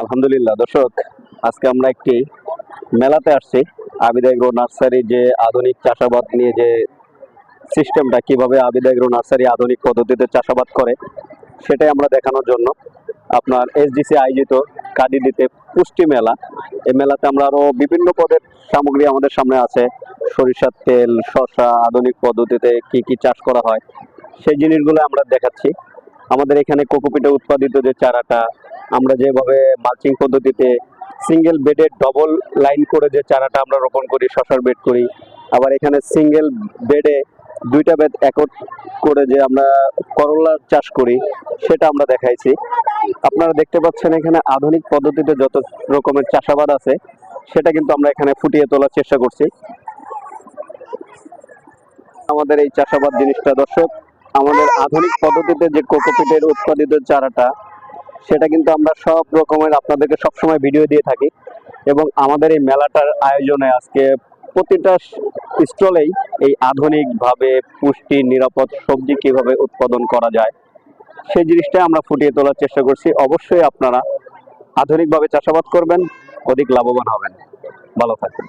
আলহামদুলিল্লাহ দর্শক, আজকে আমরা একটি মেলাতে আসছি। আবিদ এগ্রো নার্সারি যে আধুনিক চাষাবাদ নিয়ে যে সিস্টেমটা, কিভাবে আবিদ এগ্রো নার্সারি আধুনিক পদ্ধতিতে চাষাবাদ করে সেটাই আমরা দেখানোর জন্য আপনার এসডিসি আয়োজিত কাদিদিতে পুষ্টি মেলা। এই মেলাতে আমরা আরো বিভিন্ন পদের সামগ্রী আমাদের সামনে আছে। সরিষার তেল, শসা, আধুনিক পদ্ধতিতে কি কি চাষ করা হয় সেই জিনিসগুলো আমরা দেখাচ্ছি। আমাদের এখানে কোকোপিটে উৎপাদিত যে চারাটা, আমরা যেভাবে মালচিং পদ্ধতিতে সিঙ্গেল বেডে ডবল লাইন করে যে চারাটা আমরা রোপণ করি, শশার বেড করি, আবার এখানে সিঙ্গেল বেডে দুইটা বেড একট করে যে আমরা করলা চাষ করি সেটা আমরা দেখাইছি। আপনারা দেখতে পাচ্ছেন এখানে আধুনিক পদ্ধতিতে যত রকমের চাষাবাদ আছে সেটা কিন্তু আমরা এখানে ফুটিয়ে তোলার চেষ্টা করছি। আমাদের এই চাষাবাদ জিনিসটা দর্শক, আমাদের আধুনিক পদ্ধতিতে যে কোকোপিটের উৎপাদিত চারাটা সেটা কিন্তু আমরা সব রকমের আপনাদেরকে সবসময় ভিডিও দিয়ে থাকি। এবং আমাদের এই মেলাটার আয়োজনে আজকে প্রতিটা স্টলেই এই আধুনিকভাবে পুষ্টি নিরাপদ সবজি কিভাবে উৎপাদন করা যায় সেই জিনিসটা আমরা ফুটিয়ে তোলার চেষ্টা করছি। অবশ্যই আপনারা আধুনিকভাবে চাষাবাদ করবেন, অধিক লাভবান হবেন। ভালো থাকবেন।